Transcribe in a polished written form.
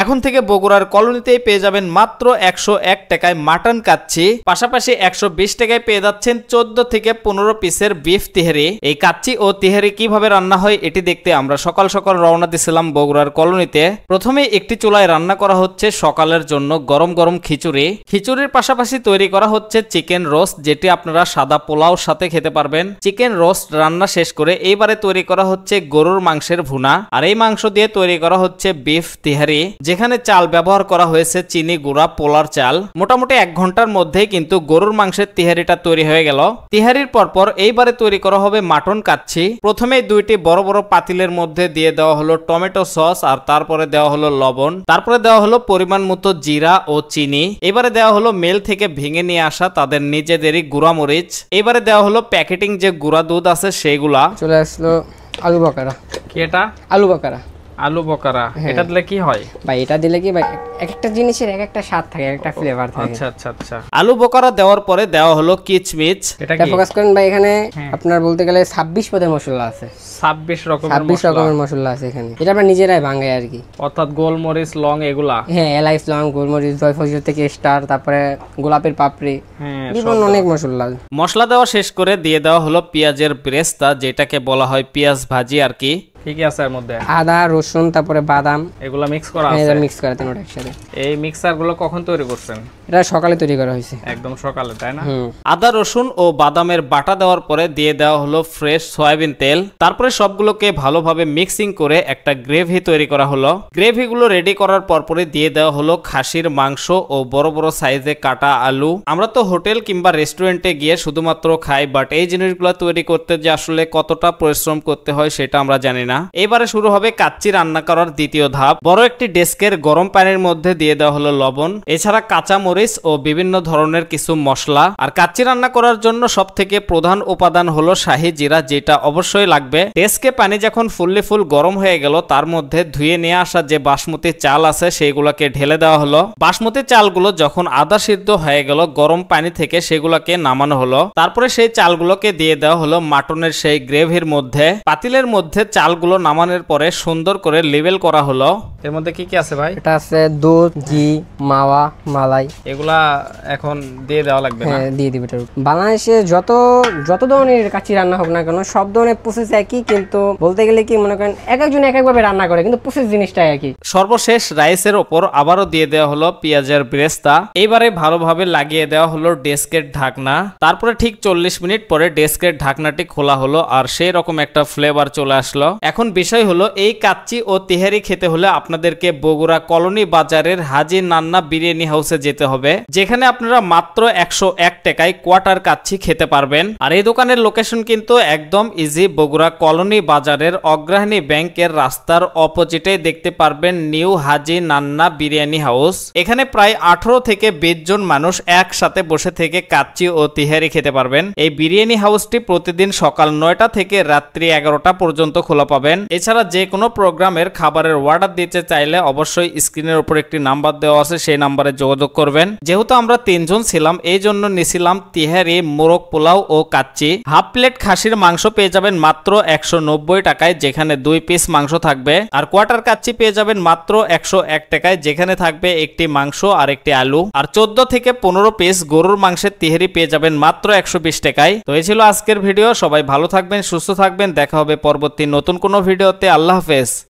এখন থেকে বগুড়ার কলোনিতেই পেয়ে যাবেন মাত্র 101 টাকায় মাটন কাচ্চি, পাশাপাশি 120 টাকায় পেয়ে যাচ্ছেন 14 থেকে 15 পিসের বিফ তিহারি। এই কাচ্চি ও তিহারি কিভাবে রান্না হয় এটি দেখতে আমরা সকাল সকাল রওনা দিয়েছিলাম বগুড়ার কলোনিতে। প্রথমে একটি চুলায় রান্না করা হচ্ছে সকালের জন্য গরম গরম খিচুড়ি। খিচুড়ির পাশাপাশি তৈরি করা হচ্ছে চিকেন রোস্ট, যেটি আপনারা সাদা পোলাওর সাথে খেতে পারবেন। চিকেন রোস্ট রান্না শেষ করে এইবারে তৈরি করা হচ্ছে গরুর মাংসের ভুনা, আর এই মাংস দিয়ে তৈরি করা হচ্ছে বিফ তিহারি, যেখানে চাল ব্যবহার করা হয়েছে চিনি গুঁড়া পোলার চাল। মোটামুটি 1 ঘন্টার মধ্যেই কিন্তু গরুর মাংসের তিহারিটা তৈরি হয়ে গেল। তিহারির পরপর এইবারে তৈরি করা হবে মাটন কাচ্চি। প্রথমেই দুইটি বড় বড় পাতিলের মধ্যে দিয়ে দেওয়া হলো টমেটো সস, আর তারপরে দেওয়া হলো লবণ, তারপরে দেওয়া হলো পরিমাণ মতো জিরা ও চিনি। এবারে দেওয়া হলো মেল থেকে ভেঙে নিয়ে আসা তাদের নিজেদেরই গুঁড়া মরিচ। এবারে দেওয়া হলো প্যাকেটিং যে গুঁড়া দুধ আছে সেইগুলা। চলে আসলো আলু বকারা। কি এটা? আলু বকারা। আলু বকারা, এটা দিলে কি হয় ভাই? এটা দিলে কি ভাই, এক একটা জিনিসের এক একটা স্বাদ থাকে, এক একটা ফ্লেভার থাকে। আচ্ছা আচ্ছা আচ্ছা। আলু বকারা দেওয়ার পরে দেওয়া হলো কিচমিচ। এটা কি ফোকাস করেন ভাই, এখানে আপনার বলতে গেলে 26 পদের মশলা আছে। 26 রকমের মশলা আছে এখানে, এটা আমরা নিজেরাই ভাঙাই আর কি। অর্থাৎ গোলমরিচ লং এগুলা, হ্যাঁ এলাইচ লং, গোলমরিচ, জয়ফল থেকে স্টার, তারপরে গোলাপের পাপড়ি, বিভিন্ন অনেক মশলা দেওয়া শেষ করে দিয়ে দেওয়া হলো পেঁয়াজের ব্রেস্তা, যেটাকে বলা হয় পেঁয়াজ ভাজি আর কি। ঠিক আছে, এর মধ্যে আদা রসুন তারপরে বাদাম এগুলা মিক্স করা আছে। মিক্স করা তেন একসাথে। এই মিক্সার গুলো কখন তৈরি করছেন? এটা সকালে তৈরি করা হয়েছে, একদম সকালে, তাই না? আদা রসুন ও বাদামের বাটা দেওয়ার পরে দিয়ে দেওয়া হলো ফ্রেশ সয়াবিন তেল। তারপরে সবগুলোকে ভালোভাবে মিক্সিং করে একটা গ্রেভি তৈরি করা হলো। গ্রেভি গুলো রেডি করার পরে দিয়ে দেওয়া হলো খাসির মাংস ও বড় বড় সাইজে কাটা আলু। আমরা তো হোটেল কিংবা রেস্টুরেন্টে গিয়ে শুধুমাত্র খাই, বাট এই জিনিসগুলো তৈরি করতে যে আসলে কতটা পরিশ্রম করতে হয় সেটা আমরা জানি না। এবারে শুরু হবে কাচ্চি রান্না করার দ্বিতীয় ধাপ। বড় একটি ডেস্কের গরম পানির মধ্যে দিয়ে দেওয়া হলো লবণ, এছাড়া কাঁচা মরিচ ও বিভিন্ন ধরনের কিছু মশলা। আর কাচ্চি রান্না করার জন্য সব থেকে প্রধান উপাদান হলো শাহি জিরা, যেটা অবশ্যই লাগবে। ডেস্কে পানি যখন ফুল গরম হয়ে গেল, তার মধ্যে ধুয়ে নিয়ে আসা যে বাসমতি চাল আছে সেইগুলোকে ঢেলে দেওয়া হলো। বাসমতি চালগুলো যখন আধা সিদ্ধ হয়ে গেল গরম পানি থেকে, সেগুলোকে নামানো হলো। তারপরে সেই চালগুলোকে দিয়ে দেওয়া হলো মাটনের সেই গ্রেভির মধ্যে। পাতিলের মধ্যে চালগুলো নামানোর পরে সুন্দর করে লেবেল করা হলো। এর মধ্যে কি কি আছে ভাই? এটা আছে দুধ, ঘি, মাওয়া, মালাই। এগুলা এখন দিয়ে দেওয়া লাগবে না? হ্যাঁ দিয়ে দিবে। বাংলাদেশে যত ধরনের কাচ্চি রান্না হোক না কেন, সব ধরনের প্রসেস একই, কিন্তু বলতে গেলে কি মনে করেন এক একজন এক একভাবে রান্না করে, কিন্তু প্রসেস জিনিসটাই একই। সর্বশেষ রাইসের ওপর আবারও দিয়ে দেওয়া হলো পেঁয়াজের ব্রেস্তা। এইবারে ভালোভাবে লাগিয়ে দেওয়া হলো ডেস্কের ঢাকনা। তারপরে ঠিক 40 মিনিট পরে ডেস্কের ঢাকনাটি খোলা হলো, আর সেই রকম একটা ফ্লেভার চলে আসলো। এখন বিষয় হলো এই কাচ্চি ও তিহারি খেতে হলে আপনাদেরকে বগুড়া কলোনি বাজারের হাজি নান্না বিরিয়ানি হাউসে যেতে হবে, যেখানে আপনারা মাত্র 101 টাকায় কোয়ার্টার কাচ্চি খেতে পারবেন। আর এই দোকানের লোকেশন কিন্তু একদম ইজি। বগুড়া কলোনি বাজারের অগ্রহায়ণী ব্যাংকের রাস্তার অপোজিটে দেখতে পারবেন নিউ হাজি নান্না বিরিয়ানি হাউস। এখানে প্রায় 18 থেকে 20 জন মানুষ একসাথে বসে থেকে কাচ্চি ও তিহারি খেতে পারবেন। এই বিরিয়ানি হাউসটি প্রতিদিন সকাল 9টা থেকে রাত্রি 11টা পর্যন্ত খোলা পাবেন। এছাড়া যে কোনো প্রোগ্রামের খাবারের অর্ডার দিতে চাইলে অবশ্যই স্ক্রিনের উপর একটি নাম্বার দেওয়া আছে, সেই নাম্বারে যোগাযোগ করবেন। যেহেতু আমরা 3 জন ছিলাম, এই জন্য নিছিলাম তিহারি, মোরগ পোলাও ও কাচ্চি। হাফ প্লেট খাসির মাংস পেয়ে যাবেন মাত্র 190 টাকায়, যেখানে 2 পিস মাংস থাকবে। আর কোয়ার্টার কাচ্চি পেয়ে যাবেন মাত্র 101 টাকায়, যেখানে থাকবে একটি মাংস আর একটি আলু। আর 14 থেকে 15 পিস গরুর মাংসের তিহারি পেয়ে যাবেন মাত্র 120 টাকায়। তো এই ছিল আজকের ভিডিও। সবাই ভালো থাকবেন, সুস্থ থাকবেন। দেখা হবে পরবর্তী নতুন কোনো ভিডিওতে। আল্লাহ হাফেজ।